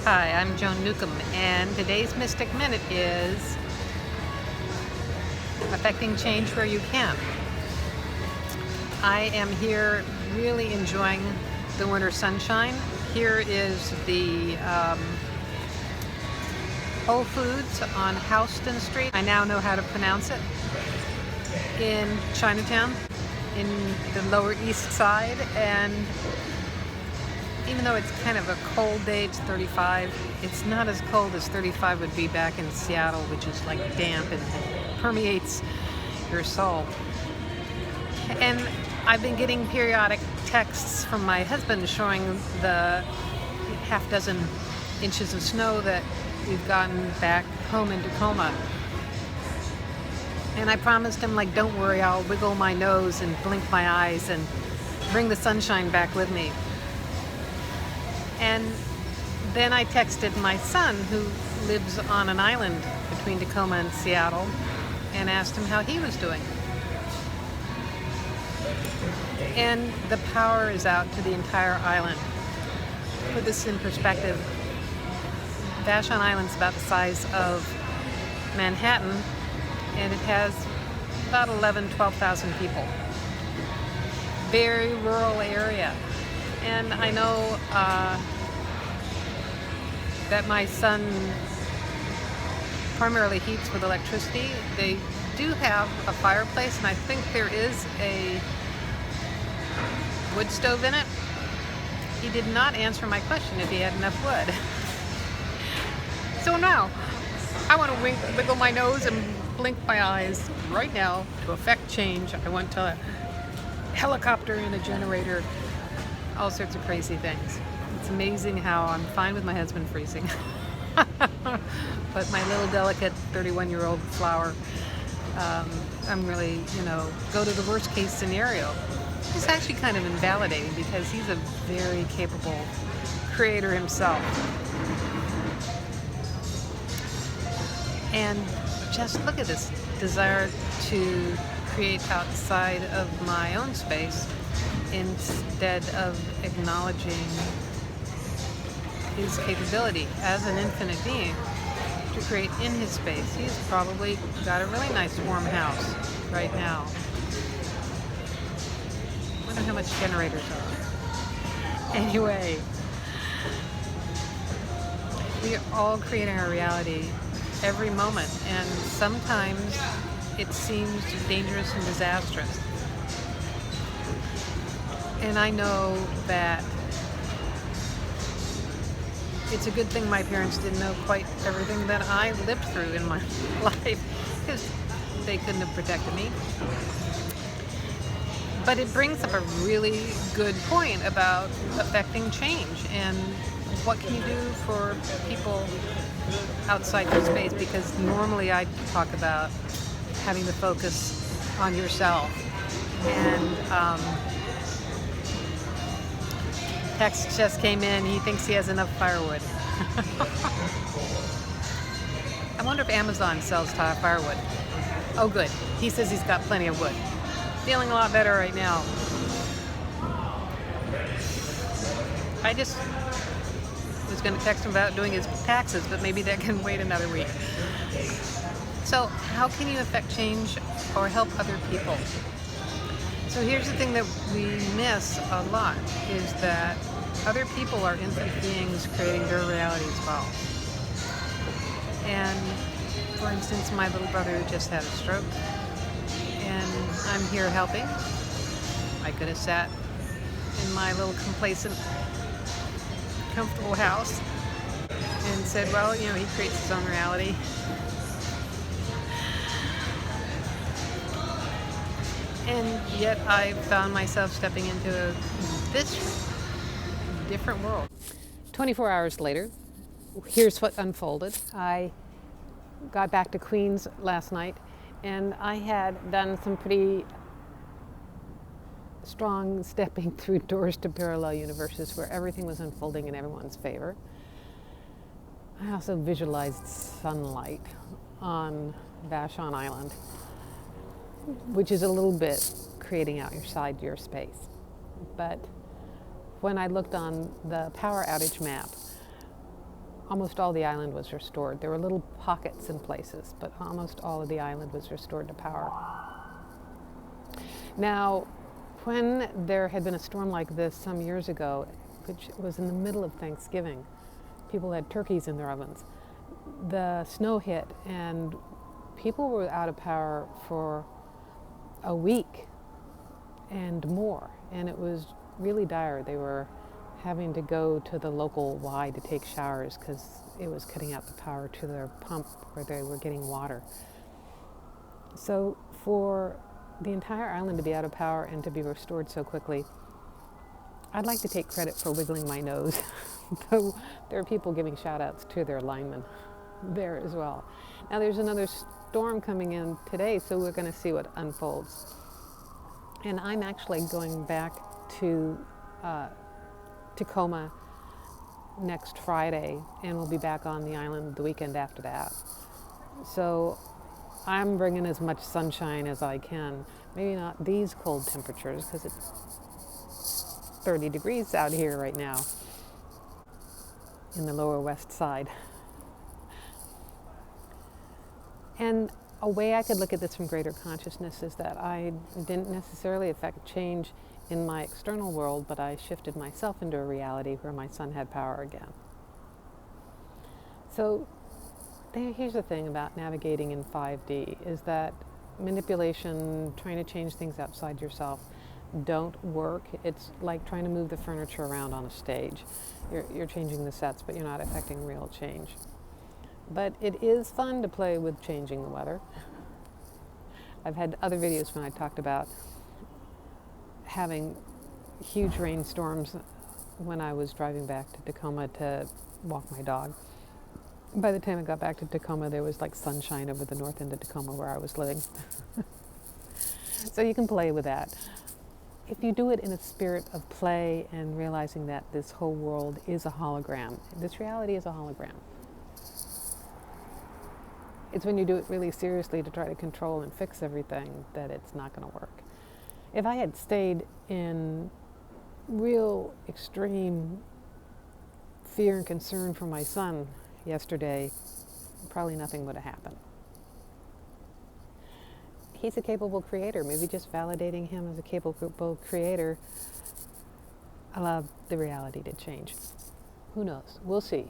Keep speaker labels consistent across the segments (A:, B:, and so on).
A: Hi, I'm Joan Newcomb, and today's Mystic Minute is affecting change where you can. I am here really enjoying the winter sunshine. Here is the Whole Foods on Houston Street. I now know how to pronounce it. In Chinatown, in the Lower East Side, and even though it's kind of a cold day, it's 35, it's not as cold as 35 would be back in Seattle, which is like damp and permeates your soul. And I've been getting periodic texts from my husband showing the half dozen inches of snow that we've gotten back home in Tacoma. And I promised him, like, don't worry, I'll wiggle my nose and blink my eyes and bring the sunshine back with me. And then I texted my son, who lives on an island between Tacoma and Seattle, and asked him how he was doing. And the power is out to the entire island. To put this in perspective, Vashon Island's about the size of Manhattan, and it has about 12,000 people. Very rural area. And I know that my son primarily heats with electricity. They do have a fireplace, and I think there is a wood stove in it. He did not answer my question if he had enough wood. So now, I want to wiggle my nose and blink my eyes right now to affect change. I want to helicopter in a generator, all sorts of crazy things. It's amazing how I'm fine with my husband freezing. But my little delicate 31-year-old flower, I'm really, go to the worst case scenario. It's actually kind of invalidating because he's a very capable creator himself. And just look at this desire to create outside of my own space instead of acknowledging his capability as an infinite being to create in his space. He's probably got a really nice warm house right now. I wonder how much generators are. Anyway, we are all creating our reality every moment, and sometimes it seems dangerous and disastrous. And I know that it's a good thing my parents didn't know quite everything that I lived through in my life, because they couldn't have protected me. But it brings up a really good point about affecting change and what can you do for people outside your space, because normally I talk about having to focus on yourself. And text just came in, he thinks he has enough firewood. I wonder if Amazon sells firewood. Oh good, he says he's got plenty of wood. Feeling a lot better right now. I just was going to text him about doing his taxes, but maybe that can wait another week. So how can you affect change or help other people? So here's the thing that we miss a lot, is that other people are infinite beings creating their reality as well. And for instance, my little brother just had a stroke, and I'm here helping. I could have sat in my little complacent, comfortable house and said, well, he creates his own reality. And yet I found myself stepping into this different world. 24 hours later, here's what unfolded. I got back to Queens last night, and I had done some pretty strong stepping through doors to parallel universes where everything was unfolding in everyone's favor. I also visualized sunlight on Vashon Island, which is a little bit creating outside your space. But when I looked on the power outage map, almost all the island was restored. There were little pockets in places, but almost all of the island was restored to power. Now, when there had been a storm like this some years ago, which was in the middle of Thanksgiving, people had turkeys in their ovens. The snow hit and people were out of power for a week and more, and it was really dire. They were having to go to the local Y to take showers because it was cutting out the power to their pump where they were getting water. So for the entire island to be out of power and to be restored so quickly, I'd like to take credit for wiggling my nose, though there are people giving shout outs to their linemen there as well. Now there's another storm coming in today, so we're going to see what unfolds. And I'm actually going back to Tacoma next Friday, and we'll be back on the island the weekend after that. So I'm bringing as much sunshine as I can. Maybe not these cold temperatures because it's 30 degrees out here right now in the lower west side. And a way I could look at this from greater consciousness is that I didn't necessarily affect change in my external world, but I shifted myself into a reality where my son had power again. So here's the thing about navigating in 5D is that manipulation, trying to change things outside yourself, don't work. It's like trying to move the furniture around on a stage. You're changing the sets, but you're not affecting real change. But it is fun to play with changing the weather. I've had other videos when I talked about having huge rainstorms when I was driving back to Tacoma to walk my dog. By the time I got back to Tacoma, there was like sunshine over the north end of Tacoma where I was living. So you can play with that. If you do it in a spirit of play and realizing that this whole world is a hologram, this reality is a hologram. It's when you do it really seriously to try to control and fix everything that it's not going to work. If I had stayed in real extreme fear and concern for my son yesterday, probably nothing would have happened. He's a capable creator. Maybe just validating him as a capable creator allowed the reality to change. Who knows? We'll see.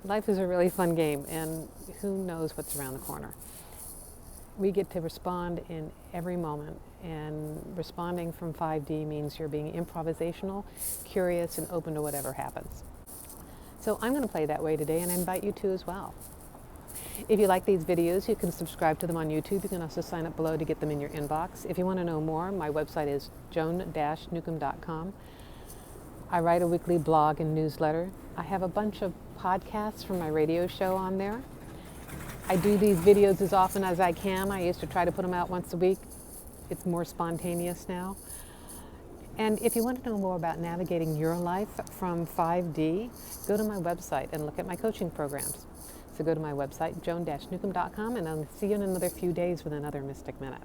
A: Life is a really fun game, and who knows what's around the corner. We get to respond in every moment, and responding from 5D means you're being improvisational, curious, and open to whatever happens. So I'm going to play that way today, and I invite you to as well. If you like these videos, you can subscribe to them on YouTube. You can also sign up below to get them in your inbox. If you want to know more, my website is joan-newcomb.com. I write a weekly blog and newsletter. I have a bunch of podcasts from my radio show on there. I do these videos as often as I can. I used to try to put them out once a week. It's more spontaneous now. And if you want to know more about navigating your life from 5D, go to my website and look at my coaching programs. So go to my website, joan-newcomb.com, and I'll see you in another few days with another Mystic Minute.